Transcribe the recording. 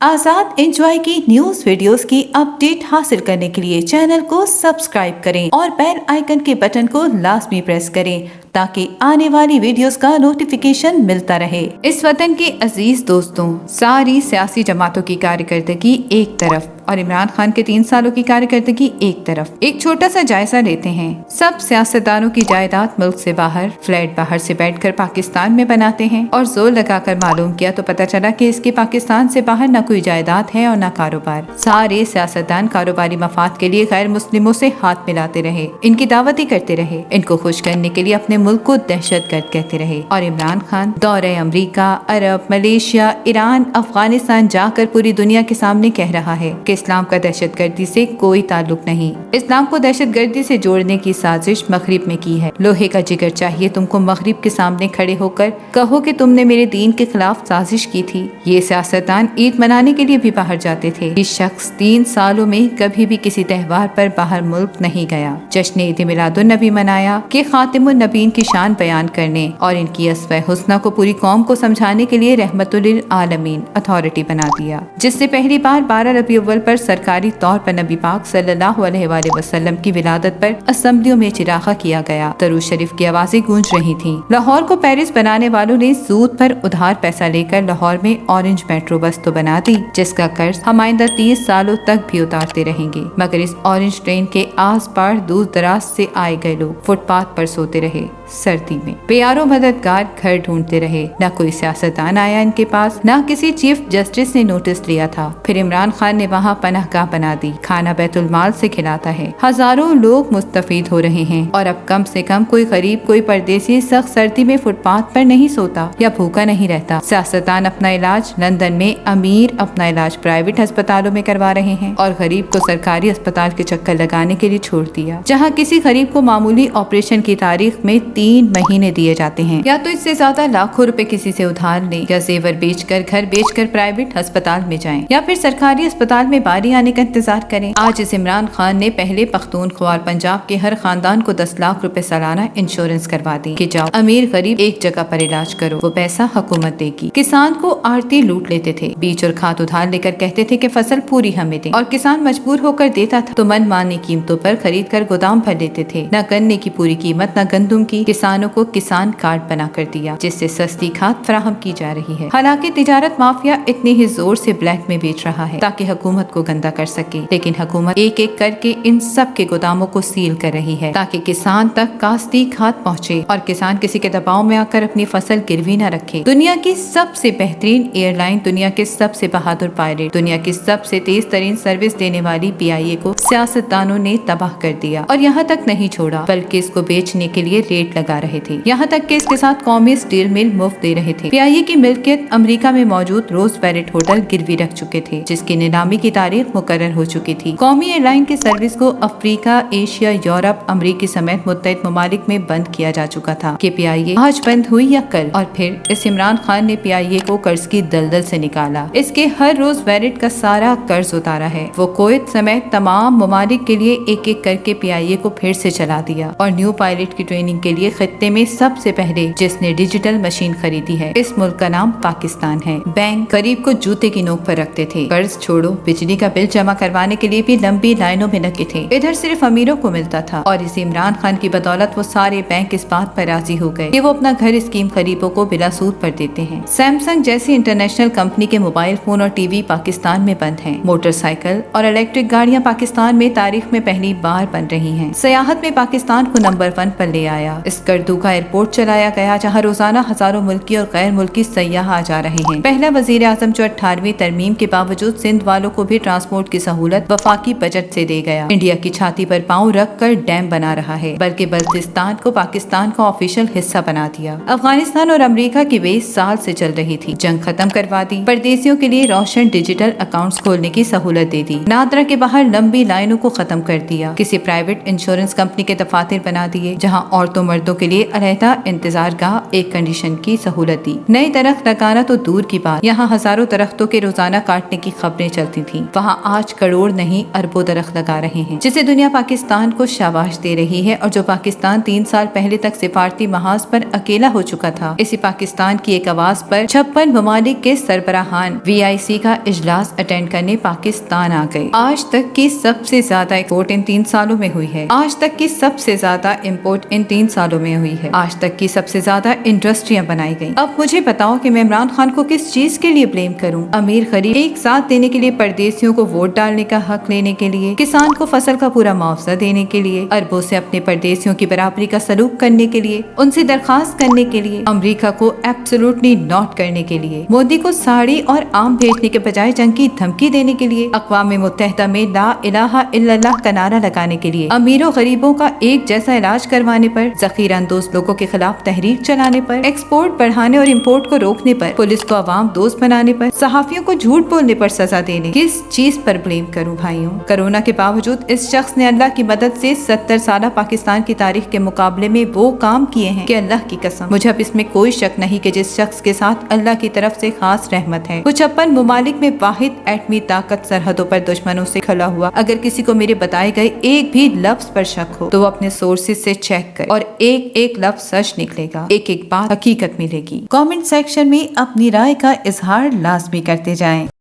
आजाद enjoy की news videos की update हासिल करने के लिए चैनल को सब्सक्राइब करें और बेल आइकन के बटन को लाजमी प्रेस करें ताकि आने वाली वीडियोस का नोटिफिकेशन मिलता रहे। इस वतन के अजीज दोस्तों, सारी सियासी जमातों की कारकर्दगी एक तरफ और इमरान खान के 3 सालों की कारकर्दगी एक तरफ, एक छोटा सा जायजा लेते हैं। सब सियासतदानों की जायदाद मुल्क से बाहर, फ्लैट बाहर से बैठकर पाकिस्तान में बनाते हैं और जोर लगाकर मालूम किया तो पता चला कि इसके पाकिस्तान से बाहर न कोई जायदाद है और न कारोबार। सारे सियासतदान कारोबारी मफाद के लिए गैर मुस्लिमों से हाथ मिलाते रहे, इनकी दावती करते रहे, इनको खुश करने के लिए अपने मुल्क को दहशतगर्द कहते रहे। और इमरान खान दौरे अमरीका, अरब, मलेशिया, ईरान, अफगानिस्तान जाकर पूरी दुनिया के सामने कह रहा है कि इस्लाम का दहशतगर्दी से कोई ताल्लुक नहीं। इस्लाम को दहशतगर्दी से जोड़ने की साजिश मगरिब में की है। लोहे का जिगर चाहिए तुमको मगरिब के सामने खड़े होकर कहो कि तुमने मेरे दीन के खिलाफ साजिश की थी। ये सियासतदान ईद मनाने के लिए भी बाहर जाते थे। ये शख्स 3 सालों में कभी भी किसी त्योहार पर बाहर मुल्क नहीं गया। जश्न ईद मिलादुन नबी मनाया कि खातिमुन नबीन की शान बयान करने और इनकी अस्फ़े हुस्ना को पूरी कौम को समझाने के लिए रहमतुल आलमीन अथॉरिटी बना दिया, जिससे पहली बार 12 रबी अव्वल पर सरकारी तौर पर नबी पाक सल्लल्लाहु अलैहि वसल्लम की विलादत पर असेंबलियों में चिरागा किया गया। दरूद शरीफ की आवाजें गूंज रही थीं। लाहौर को पेरिस बनाने वालों ने सूद पर उधार पैसा लेकर लाहौर में ऑरेंज मेट्रो बस तो बना दी, जिसका कर्ज हम आइंदा 30 सालों तक भी उतारते रहेंगे। मगर इस ऑरेंज ट्रेन के आस पार दूर दराज से आए गए लोग फुटपाथ पर सोते रहे। सर्दी में बेयारो मददगार घर ढूंढते रहे। न कोई सियासतदान आया इनके पास, न किसी चीफ जस्टिस ने नोटिस लिया था। फिर इमरान खान ने वहाँ पनाहगाह बना दी। खाना बैतुल माल से खिलाता है। हजारों लोग मुस्तफीद हो रहे हैं और अब कम से कम कोई गरीब, कोई परदेसी सख्त सर्दी में फुटपाथ पर नहीं सोता या भूखा नहीं रहता। सियासतदान अपना इलाज लंदन में, अमीर अपना इलाज प्राइवेट अस्पतालों में करवा रहे हैं और गरीब को सरकारी अस्पताल के चक्कर लगाने के लिए छोड़ दिया, जहाँ किसी गरीब को मामूली ऑपरेशन की तारीख में 3 महीने दिए जाते हैं। या तो इससे ज्यादा लाखों रुपए किसी से उधार लें या जेवर बेचकर, घर बेचकर प्राइवेट अस्पताल में जाएं या फिर सरकारी अस्पताल में बारी आने का इंतजार करें। आज इस इमरान खान ने पहले पख्तूनख्वा पंजाब के हर खानदान को 10 लाख रुपए सालाना इंश्योरेंस करवा दी कि जाओ अमीर गरीब एक जगह पर इलाज करो, वो पैसा हुकूमत देगी। किसान को आड़ती लूट लेते थे, बीज और खाद उधार लेकर कहते थे कि फसल पूरी हमें दे और किसान मजबूर होकर देता था तो मनमानी कीमतों पर खरीद कर गोदाम भर लेते थे। न गन्ने की पूरी कीमत न गंदुम की। किसानों को किसान कार्ड बना कर दिया, जिससे सस्ती खाद फराहम की जा रही है। हालांकि तिजारत माफिया इतने ही जोर से ब्लैक में बेच रहा है ताकि हुकूमत को गंदा कर सके, लेकिन हुकूमत एक एक करके इन सब के गोदामों को सील कर रही है ताकि किसान तक कास्ती खाद पहुँचे और किसान किसी के दबाव में आकर अपनी फसल गिरवी न रखे। दुनिया की सबसे बेहतरीन एयरलाइन, दुनिया के सबसे बहादुर पायलट, दुनिया की सबसे तेज तरीन सर्विस देने वाली PIA को सियासतदानों ने तबाह कर दिया और यहाँ तक नहीं छोड़ा बल्कि इसको बेचने के लिए रेट लगा रहे थे। यहाँ तक कि इसके साथ कौमी स्टील मिल मुफ्त दे रहे थे। PIA की मिल्कियत अमेरिका में मौजूद रोजवेलेट होटल गिरवी रख चुके थे, जिसकी नीलामी की तारीख मुकर्रर हो चुकी थी। कौमी एयरलाइन की सर्विस को अफ्रीका, एशिया, यूरोप, अमेरिकी समेत मुत्तहिद ममालिक में बंद किया जा चुका था कि PIA आज बंद हुई या कल। और फिर इस इमरान खान ने PIA को कर्ज की दलदल से निकाला। इसके हर रोज वैलेट का सारा कर्ज उतारा है। वो कुवैत समेत तमाम ममालिक के लिए एक एक करके PIA को फिर से चला दिया और न्यू पायलट की ट्रेनिंग के लिए खित्ते में सबसे पहले जिसने डिजिटल मशीन खरीदी है, इस मुल्क का नाम पाकिस्तान है। बैंक गरीब को जूते की नोक पर रखते थे। कर्ज छोड़ो, बिजली का बिल जमा करवाने के लिए भी लंबी लाइनों में लगे थे। इधर सिर्फ अमीरों को मिलता था और इस इमरान खान की बदौलत वो सारे बैंक इस बात पर राजी हो गए कि वो अपना घर स्कीम गरीबों को बिला सूद पर देते हैं। सैमसंग जैसी इंटरनेशनल कंपनी के मोबाइल फोन और टीवी पाकिस्तान में बंद हैं। मोटरसाइकिल और इलेक्ट्रिक गाड़ियां पाकिस्तान में तारीख में पहली बार बन रही हैं। सियाहत में पाकिस्तान को नंबर 1 पर ले आया। इस करदूका एयरपोर्ट चलाया गया जहां रोजाना हजारों मुल्की और गैर मुल्की सयाह आ जा रहे हैं। पहला वजीर आजम जो 18वीं तरमीम के बावजूद सिंध वालों को भी ट्रांसपोर्ट की सहूलत वफाकी बजट से दे गया। इंडिया की छाती पर पांव रख कर डैम बना रहा है, बल्कि बल्तिस्तान को पाकिस्तान का ऑफिशियल हिस्सा बना दिया। अफगानिस्तान और अमेरिका की बेस साल से चल रही थी, जंग खत्म करवा दी। परदेसियों के लिए रोशन डिजिटल अकाउंट्स खोलने की सहूलत दे दी। नादरा के बाहर लंबी लाइनों को खत्म कर दिया। किसी प्राइवेट इंश्योरेंस कंपनी के दफातर बना दिए जहाँ औरतों मर्दों मर्दों के लिए अलहदा इंतजार गाह एक कंडीशन की सहूलत दी। नए दरख्त लगाना तो दूर की बात, यहाँ हजारों दरख्तों के रोजाना काटने की खबरें चलती थी। वहाँ आज करोड़ नहीं अरबों दरख्त लगा रहे हैं, जिसे दुनिया पाकिस्तान को शाबाश दे रही है। और जो पाकिस्तान 3 साल पहले तक सिफारती महाज पर अकेला हो चुका था, इसी पाकिस्तान की एक आवाज पर 56 ममालिक के सरबराहान VIC का इजलास अटेंड करने पाकिस्तान आ गए। आज तक की सबसे ज्यादा एक्सपोर्ट इन 3 सालों में हुई है। आज तक की सबसे ज्यादा इम्पोर्ट इन 3 सालों में हुई है। आज तक की सबसे ज्यादा इंडस्ट्रियां बनाई गई। अब मुझे बताओ कि मैं इमरान खान को किस चीज के लिए ब्लेम करूं? अमीर गरीब एक साथ देने के लिए, परदेशियों को वोट डालने का हक लेने के लिए, किसान को फसल का पूरा मुआवजा देने के लिए, अरबों से अपने परदेशियों की बराबरी का सलूक करने के लिए, उनसे दरखास्त करने के लिए, अमेरिका को एब्सोल्युटली नॉट करने के लिए, मोदी को साड़ी और आम भेजने के बजाय जंग की धमकी देने के लिए, अक़वाम मुत्तहिदा में ला इलाहा इल्लल्लाह का नारा लगाने के लिए, अमीरों गरीबों का एक जैसा इलाज करवाने पर, ज़ख़ीरा अंदोज लोगों के खिलाफ तहरीक चलाने पर, एक्सपोर्ट बढ़ाने और इम्पोर्ट को रोकने पर, पुलिस को अवाम दोस्त बनाने पर, सहाफियों को झूठ बोलने पर सजा देने, किस चीज पर ब्लेम करूं भाइयों? कोरोना के बावजूद इस शख्स ने अल्लाह की मदद से 70 साल पाकिस्तान की तारीख के मुकाबले में वो काम किए हैं कि अल्लाह की कसम, मुझे अब इसमें कोई शक नहीं कि जिस शख्स के साथ अल्लाह की तरफ से खास रहमत है, वो 56 ममालिक में वाहिद एटमी ताकत सरहदों पर दुश्मनों से खड़ा हुआ। अगर किसी को मेरे बताए गए एक भी लफ्ज पर शक हो तो वो अपने सोर्सेज से चेक करे और एक एक लफ्ज सच निकलेगा, एक एक बात हकीकत मिलेगी। कमेंट सेक्शन में अपनी राय का इजहार लाजमी करते जाएं।